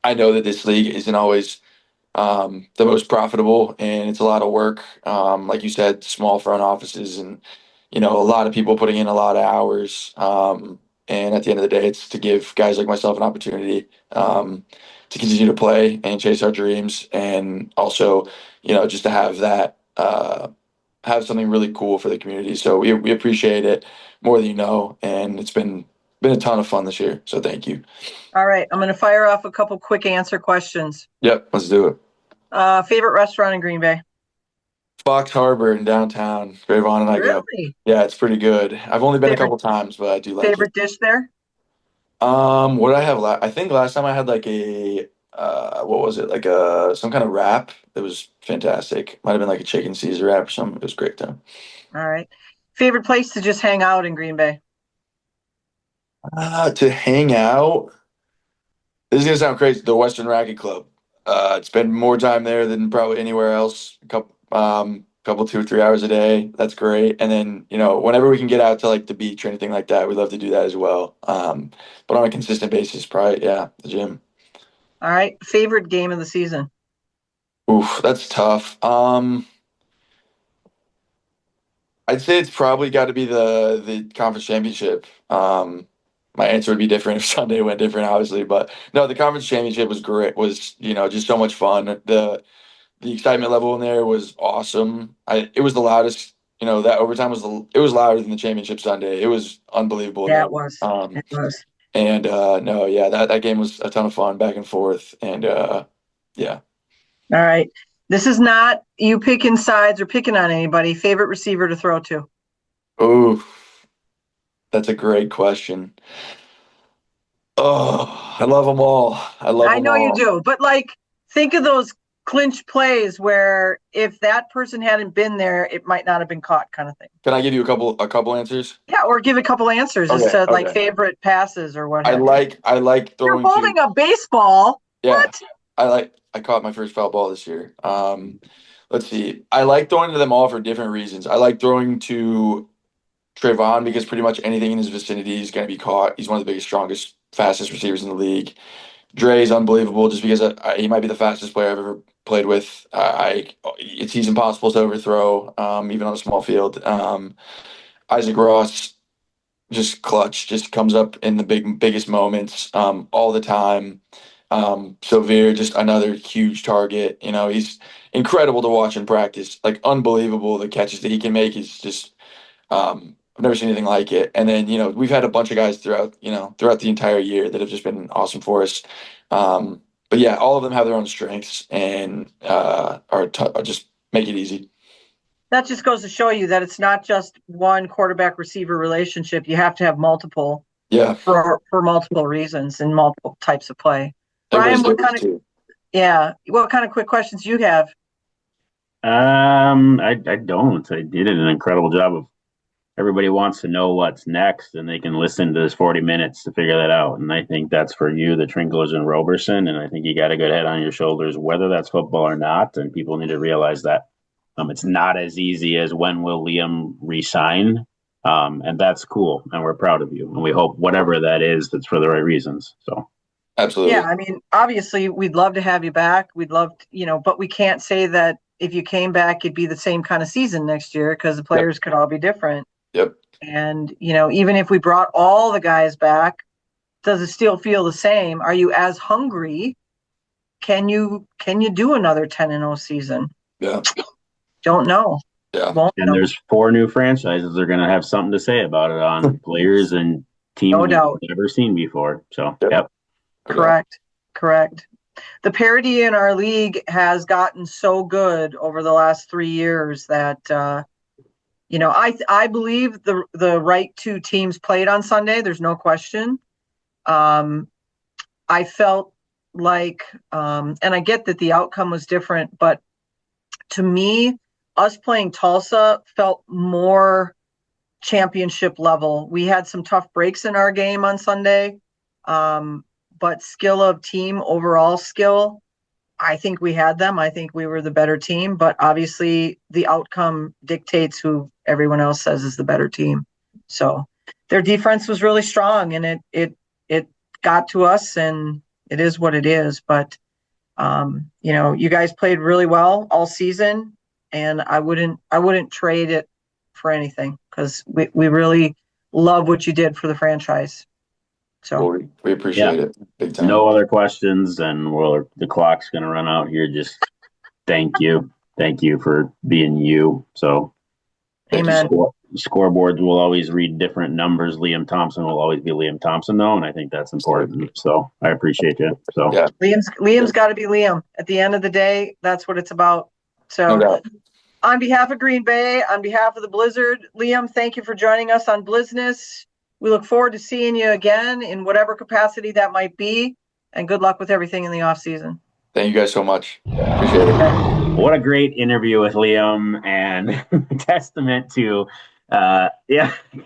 I know that this league isn't always the most profitable, and it's a lot of work. Like you said, small front offices, and a lot of people putting in a lot of hours. And at the end of the day, it's to give guys like myself an opportunity to continue to play and chase our dreams, and also, just to have that have something really cool for the community. So we appreciate it more than you know, and it's been a ton of fun this year. So thank you. All right, I'm going to fire off a couple quick answer questions. Yep, let's do it. Favorite restaurant in Green Bay? Fox Harbor in downtown. Very Vaughn and I go. Yeah, it's pretty good. I've only been a couple times, but I do like it. Favorite dish there? What did I have I think last time I had a what was it? Some kind of wrap. It was fantastic. Might have been a chicken Caesar wrap or something. It was great though. All right. Favorite place to just hang out in Green Bay? To hang out. This is gonna sound crazy. The Western Racket Club. Spend more time there than probably anywhere else. Couple 2 or 3 hours a day. That's great. And then whenever we can get out to the beach or anything like that, we love to do that as well. But on a consistent basis, probably the gym. All right. Favorite game of the season? Oof, that's tough. I'd say it's probably got to be the conference championship. My answer would be different if Sunday went different, obviously. But no, the conference championship was great. Was just so much fun. The excitement level in there was awesome. It was the loudest. That overtime it was louder than the championship Sunday. It was unbelievable. Yeah, it was. It was. And no, yeah, that game was a ton of fun, back and forth, and yeah. All right. This is not you picking sides or picking on anybody. Favorite receiver to throw to? Oh, that's a great question. Oh, I love them all. I love I them know you all. do, but like, think of those clinch plays where if that person hadn't been there, it might not have been caught, kind of thing. Can I give you a couple answers? Yeah, or give a couple answers as Okay, to like okay. favorite passes or what have you. I like You're throwing to. holding a baseball. Yeah, What? I caught my first foul ball this year. Let's see. I like throwing to them all for different reasons. I like throwing to Trayvon because pretty much anything in his vicinity is going to be caught. He's one of the biggest, strongest, fastest receivers in the league. Dre is unbelievable just because he might be the fastest player I've ever played with. He's impossible to overthrow, even on a small field. Isaac Ross, just clutch, just comes up in the biggest moments, all the time. Sylvere, just another huge target. You know, he's incredible to watch in practice. Like unbelievable, the catches that he can make is just I've never seen anything like it. And then, we've had a bunch of guys throughout the entire year that have just been awesome for us. But yeah, all of them have their own strengths and are just make it easy. That just goes to show you that it's not just one quarterback receiver relationship. You have to have multiple Yeah, for multiple reasons and multiple types of play. everybody's Brian, different too. what kind of quick questions do you have? I don't. I did an incredible job of everybody wants to know what's next, and they can listen to this 40 minutes to figure that out. And I think that's for you, the Trinklers and Roberson. And I think you got a good head on your shoulders, whether that's football or not. And people need to realize that it's not as easy as when will Liam resign. And that's cool. And we're proud of you. And we hope whatever that is, that's for the right reasons. So, Yeah, Absolutely. I mean, obviously, we'd love to have you back. We'd love to, but we can't say that if you came back, it'd be the same kind of season next year because the Yep. players could all be different. Yep. And, even if we brought all the guys back, does it still feel the same? Are you as hungry? Can you do another 10-0 season? Yeah. Don't know. Yeah. Won't and know. there's 4 new franchises that are going to have something to say about it on players and teams No we've doubt. never seen before. So, Yep. yep. Correct. The parity in our league has gotten so good over the last 3 years that I believe the right two teams played on Sunday. There's no question. I felt like, and I get that the outcome was different, but to me, us playing Tulsa felt more championship level. We had some tough breaks in our game on Sunday, but skill of team, overall skill, I think we had them. I think we were the better team, but obviously the outcome dictates who everyone else says is the better team. So their defense was really strong, and it got to us, and it is what it is. But you guys played really well all season, and I wouldn't trade it for anything because we really love what you did for the franchise. So Well, we Yeah. appreciate it big time. No other questions, and the clock's going to run out here. Just thank you for being you. So, amen. Scoreboards will always read different numbers. Liam Thompson will always be Liam Thompson, though, and I think that's important. So, I appreciate you. So, Yeah. Liam's got to be Liam. At the end of the day, that's what it's about. So, No doubt. on behalf of Green Bay, on behalf of the Blizzard, Liam, thank you for joining us on Blizzness. We look forward to seeing you again in whatever capacity that might be, and good luck with everything in the off season. Thank you guys so much. Appreciate it. what a great interview with Liam, and testament to,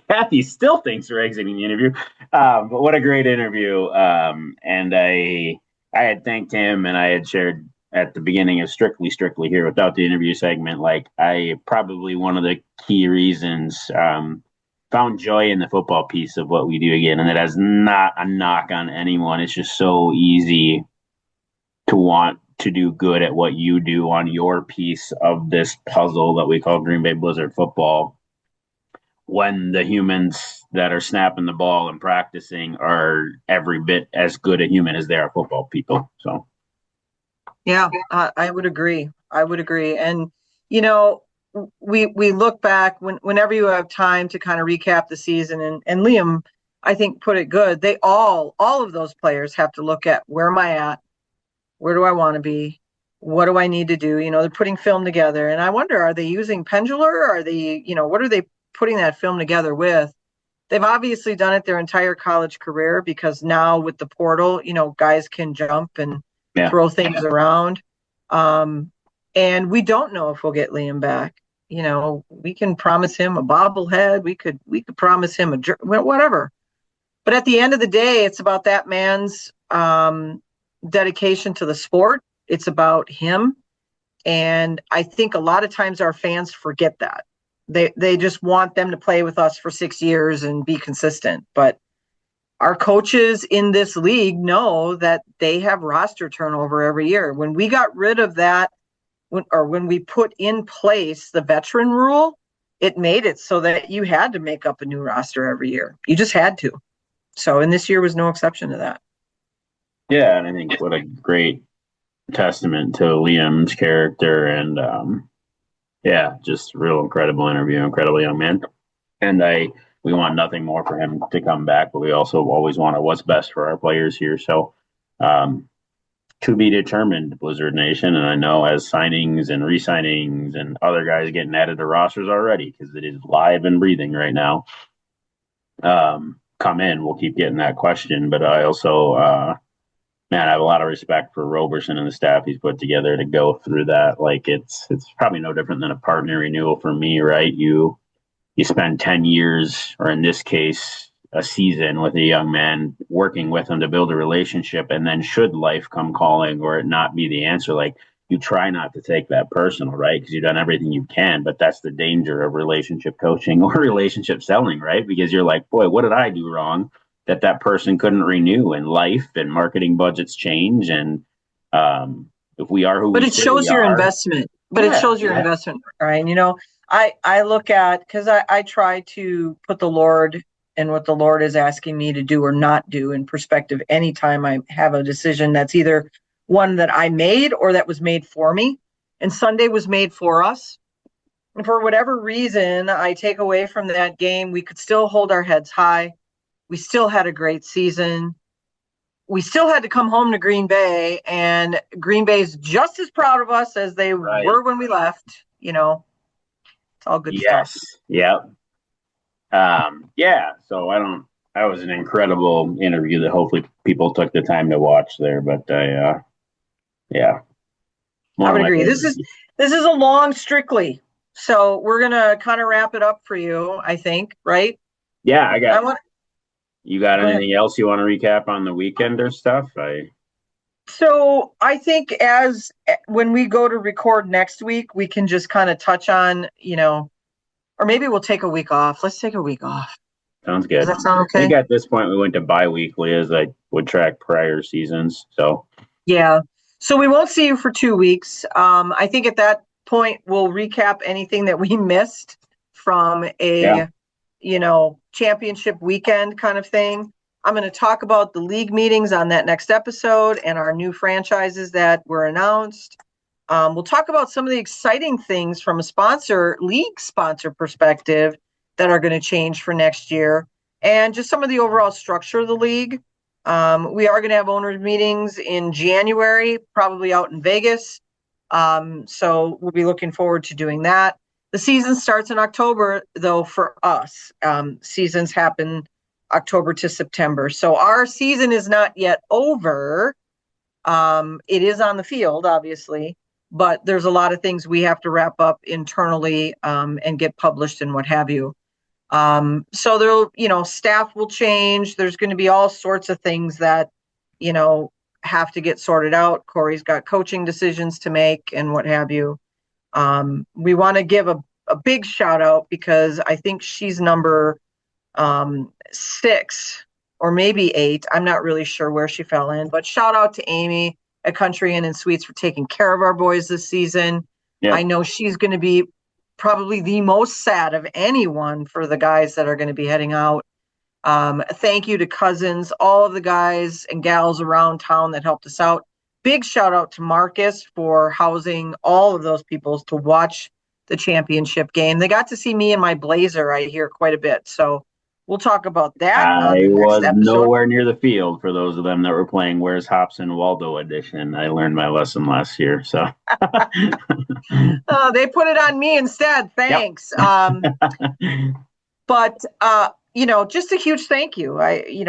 Kathy still thinks we're exiting the interview, but what a great interview. And I had thanked him, and I had shared at the beginning of Strictly here without the interview segment, like I probably one of the key reasons found joy in the football piece of what we do again. And it has not a knock on anyone. It's just so easy to want to do good at what you do on your piece of this puzzle that we call Green Bay Blizzard football, when the humans that are snapping the ball and practicing are every bit as good a human as they are football people. So yeah, I would agree. And we look back whenever you have time to kind of recap the season, and Liam, I think, put it good. They all of those players have to look at, where am I at? Where do I want to be? What do I need to do? They're putting film together, and I wonder, are they using Pendular? Are they, what are they putting that film together with? They've obviously done it their entire college career, because now with the portal, guys can jump and throw things around. And we don't know if we'll get Liam back. We can promise him a bobblehead. We could promise him whatever. But at the end of the day, it's about that man's dedication to the sport. It's about him. And I think a lot of times our fans forget that. They just want them to play with us for 6 years and be consistent. But our coaches in this league know that they have roster turnover every year. When we got rid of that, when we put in place the veteran rule, it made it so that you had to make up a new roster every year. You just had to. So, and this year was no exception to that. Yeah, and I think what a great testament to Liam's character, and just real incredible interview, incredible young man. And we want nothing more for him to come back, but we also always want what's best for our players here. So to be determined, Blizzard Nation, and I know as signings and re-signings and other guys getting added to rosters already, because it is live and breathing right now, come in, we'll keep getting that question. But I also I have a lot of respect for Roberson and the staff he's put together to go through that. Like it's probably no different than a partner renewal for me, right? You spend 10 years, or in this case, a season with a young man, working with him to build a relationship. And then should life come calling or it not be the answer, like you try not to take that personal, right? Because you've done everything you can, but that's the danger of relationship coaching or relationship selling, right? Because you're like, boy, what did I do wrong that person couldn't renew? And life and marketing budgets change. And if we are who but we it shows your investment. But it shows your investment, right? I look at, because I try to put the Lord and what the Lord is asking me to do or not do in perspective anytime I have a decision that's either one that I made or that was made for me. And Sunday was made for us. And for whatever reason I take away from that game, we could still hold our heads high. We still had a great season. We still had to come home to Green Bay, and Green Bay's just as proud of us as they were when we left. It's all good stuff. Yep. So that was an incredible interview that hopefully people took the time to watch there. But I would agree. This is a long Strictly, so we're gonna kind of wrap it up for you, I think, right? Yeah, you got anything else you want to recap on the weekend or stuff? So I think when we go to record next week, we can just kind of touch on, or maybe we'll take a week off. Let's take a week off. Sounds good. Does that sound okay? I think at this point we went to bi-weekly as I would track prior seasons. So yeah. So we won't see you for 2 weeks. I think at that point we'll recap anything that we missed from a championship weekend kind of thing. I'm going to talk about the league meetings on that next episode and our new franchises that were announced. We'll talk about some of the exciting things from a league sponsor perspective that are going to change for next year, and just some of the overall structure of the league. We are going to have owners meetings in January, probably out in Vegas. So we'll be looking forward to doing that. The season starts in October, though, for us. Seasons happen October to September. So our season is not yet over. It is on the field, obviously, but there's a lot of things we have to wrap up internally and get published and what have you. So staff will change. There's going to be all sorts of things that, have to get sorted out. Corey's got coaching decisions to make and what have you. We want to give a big shout out, because I think she's number 6 or maybe 8. I'm not really sure where she fell in, but shout out to Amy at Country Inn and Suites for taking care of our boys this season. Yeah. I know she's going to be probably the most sad of anyone for the guys that are going to be heading out. Thank you to Cousins, all of the guys and gals around town that helped us out. Big shout out to Marcus for housing all of those people to watch the championship game. They got to see me in my blazer, I hear, quite a bit. So We'll talk about that on I the next was episode. nowhere near the field for those of them that were playing Where's Hobson Waldo edition. I learned my lesson last year. So They put it on me instead. Thanks. But just a huge thank you.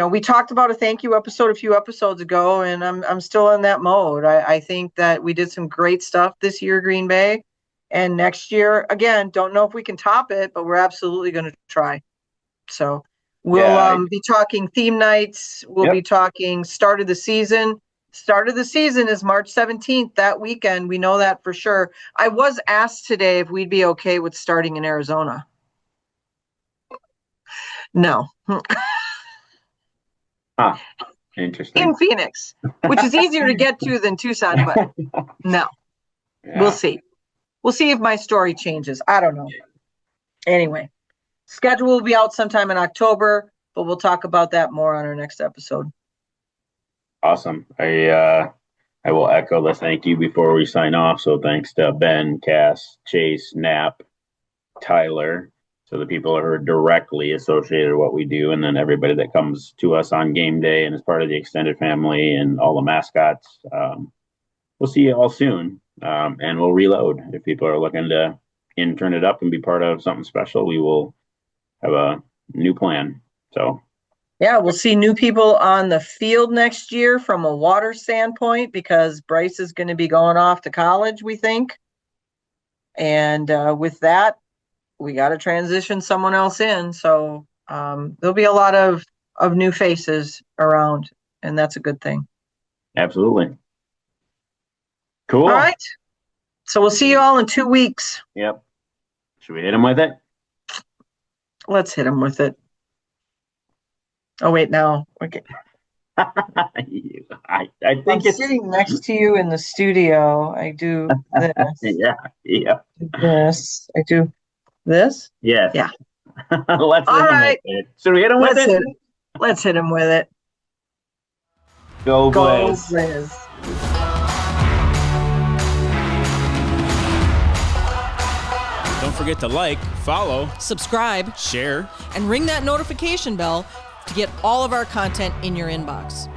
We talked about a thank you episode a few episodes ago, and I'm still in that mode. I think that we did some great stuff this year, Green Bay, and next year, again, don't know if we can top it, but we're absolutely going to try. So we'll be talking theme nights. We'll be talking start of the season. Start of the season is March 17th, that weekend. We know that for sure. I was asked today if we'd be okay with starting in Arizona. No. Interesting. In Phoenix, which is easier to get to than Tucson, but no. Yeah. We'll see. We'll see if my story changes. I don't know. Anyway, schedule will be out sometime in October, but we'll talk about that more on our next episode. Awesome. I will echo the thank you before we sign off. So thanks to Ben, Cass, Chase, Knapp, Tyler, so the people who are directly associated with what we do, and then everybody that comes to us on game day and is part of the extended family and all the mascots. We'll see you all soon, and we'll reload. If people are looking to turn it up and be part of something special, we will have a new plan. So yeah, we'll see new people on the field next year from a water standpoint, because Bryce is going to be going off to college, we think. And with that, we got to transition someone else in. So there'll be a lot of new faces around, and that's a good thing. Absolutely. Cool. All right. So we'll see you all in 2 weeks. Yep. Should we hit him with it? Let's hit him with it. Oh, wait, no. Okay. I think I'm sitting next to you in the studio. I do this. Yeah. This. I do this. Yes. Yeah. Let's all right. Should we hit him with it? Let's hit him with it. Go Blizz. Blizz. Don't forget to like, follow, subscribe, share, and ring that notification bell to get all of our content in your inbox.